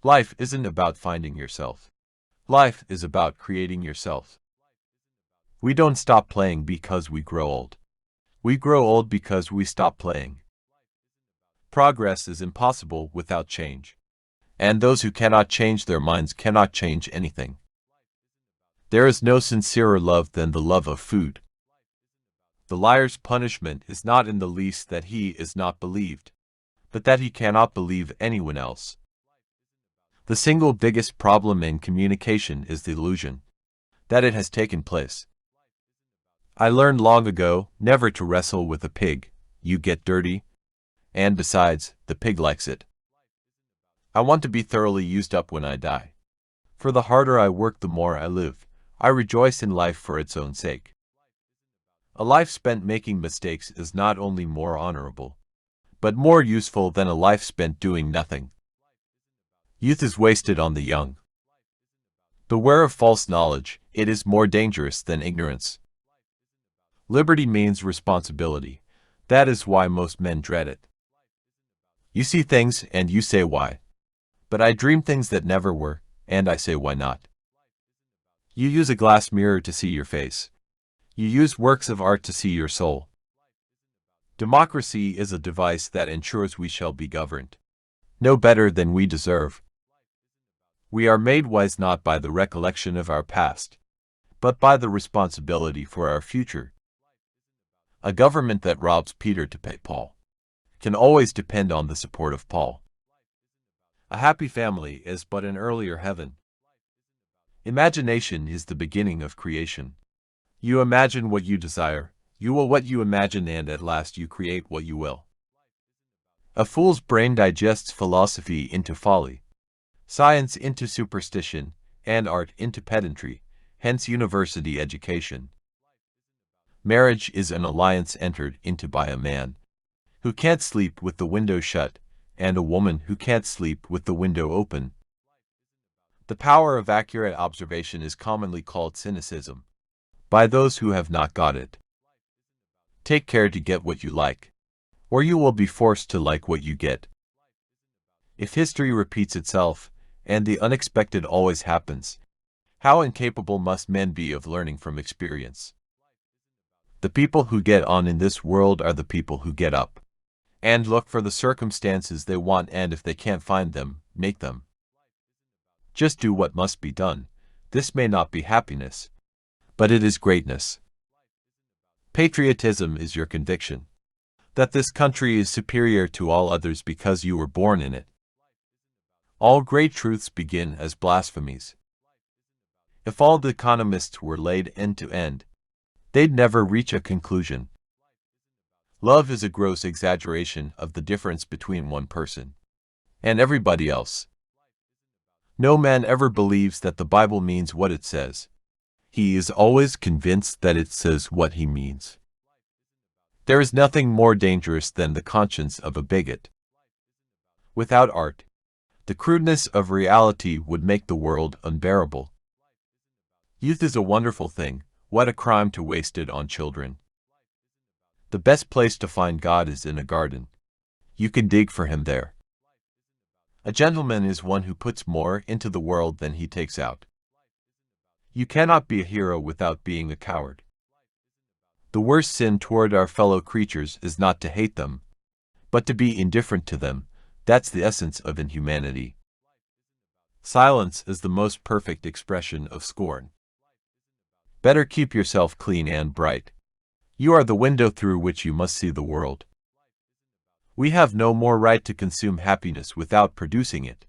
Life isn't about finding yourself. Life is about creating yourself. We don't stop playing because we grow old. We grow old because we stop playing. Progress is impossible without change. And those who cannot change their minds cannot change anything. There is no sincerer love than the love of food. The liar's punishment is not in the least that he is not believed, but that he cannot believe anyone else. The single biggest problem in communication is the illusion that it has taken place. I learned long ago never to wrestle with a pig. You get dirty, and besides, the pig likes it. I want to be thoroughly used up when I die. For the harder I work, the more I live. I rejoice in life for its own sake. A life spent making mistakes is not only more honorable, but more useful than a life spent doing nothing. Youth is wasted on the young. Beware of false knowledge, it is more dangerous than ignorance. Liberty means responsibility. That is why most men dread it. You see things and you say why. But I dream things that never were, and I say why not. You use a glass mirror to see your face. You use works of art to see your soul. Democracy is a device that ensures we shall be governed no better than we deserve. We are made wise not by the recollection of our past, but by the responsibility for our future. A government that robs Peter to pay Paul can always depend on the support of Paul. A happy family is but an earlier heaven. Imagination is the beginning of creation. You imagine what you desire, you will what you imagine, and at last you create what you will. A fool's brain digests philosophy into folly, science into superstition, and art into pedantry, hence university education. Marriage is an alliance entered into by a man who can't sleep with the window shut, and a woman who can't sleep with the window open. The power of accurate observation is commonly called cynicism by those who have not got it. Take care to get what you like, or you will be forced to like what you get. If history repeats itself, and the unexpected always happens, how incapable must men be of learning from experience? The people who get on in this world are the people who get up and look for the circumstances they want, and if they can't find them, make them. Just do what must be done. This may not be happiness, but it is greatness. Patriotism is your conviction that this country is superior to all others because you were born in it. All great truths begin as blasphemies. If all the economists were laid end to end, they'd never reach a conclusion. Love is a gross exaggeration of the difference between one person and everybody else. No man ever believes that the Bible means what it says. He is always convinced that it says what he means. There is nothing more dangerous than the conscience of a bigot. Without art, the crudeness of reality would make the world unbearable. Youth is a wonderful thing. What a crime to waste it on children. The best place to find God is in a garden. You can dig for him there. A gentleman is one who puts more into the world than he takes out. You cannot be a hero without being a coward. The worst sin toward our fellow creatures is not to hate them, but to be indifferent to them. That's the essence of inhumanity. Silence is the most perfect expression of scorn. Better keep yourself clean and bright. You are the window through which you must see the world. We have no more right to consume happiness without producing it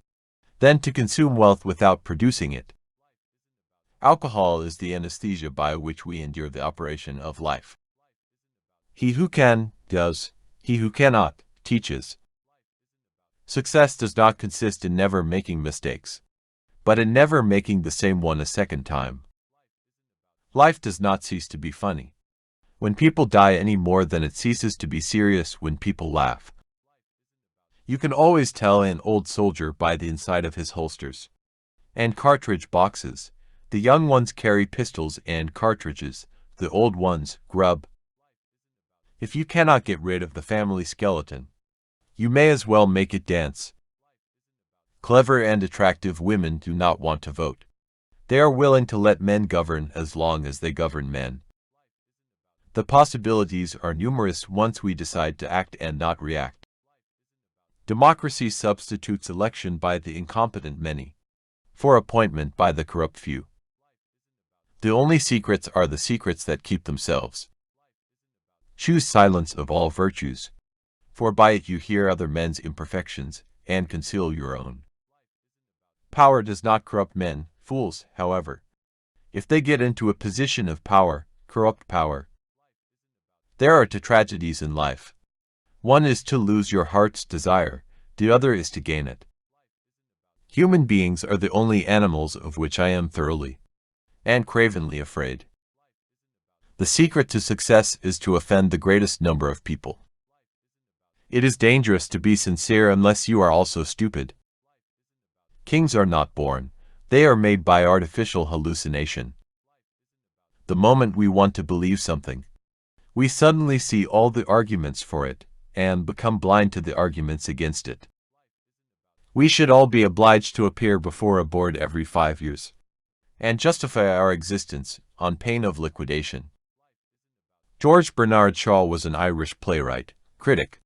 than to consume wealth without producing it. Alcohol is the anesthesia by which we endure the operation of life. He who can, does. He who cannot, teaches. Success does not consist in never making mistakes, but in never making the same one a second time. Life does not cease to be funny when people die any more than it ceases to be serious when people laugh. You can always tell an old soldier by the inside of his holsters and cartridge boxes. The young ones carry pistols and cartridges, the old ones grub. If you cannot get rid of the family skeleton, you may as well make it dance. Clever and attractive women do not want to vote. They are willing to let men govern as long as they govern men. The possibilities are numerous once we decide to act and not react. Democracy substitutes election by the incompetent many for appointment by the corrupt few. The only secrets are the secrets that keep themselves. Choose silence of all virtues, for by it you hear other men's imperfections and conceal your own. Power does not corrupt men, fools, however. If they get into a position of power, corrupt power. There are two tragedies in life. One is to lose your heart's desire, the other is to gain it. Human beings are the only animals of which I am thoroughly and cravenly afraid. The secret to success is to offend the greatest number of people. It is dangerous to be sincere unless you are also stupid. Kings are not born, they are made by artificial hallucination. The moment we want to believe something, we suddenly see all the arguments for it, and become blind to the arguments against it. We should all be obliged to appear before a board every 5 years, and justify our existence, on pain of liquidation. George Bernard Shaw was an Irish playwright, critic,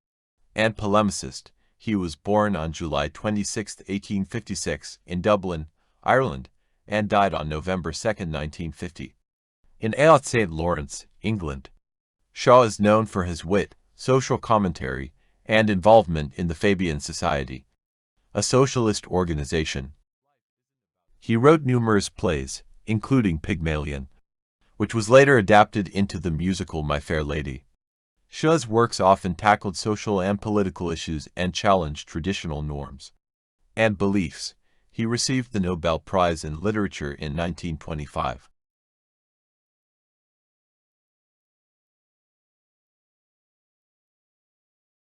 and polemicist. He was born on July 26, 1856, in Dublin, Ireland, and died on November 2, 1950, in Ayot St Lawrence, England. Shaw is known for his wit, social commentary, and involvement in the Fabian Society, a socialist organization. He wrote numerous plays, including Pygmalion, which was later adapted into the musical My Fair Lady. Shaw's works often tackled social and political issues and challenged traditional norms and beliefs. He received the Nobel Prize in Literature in 1925.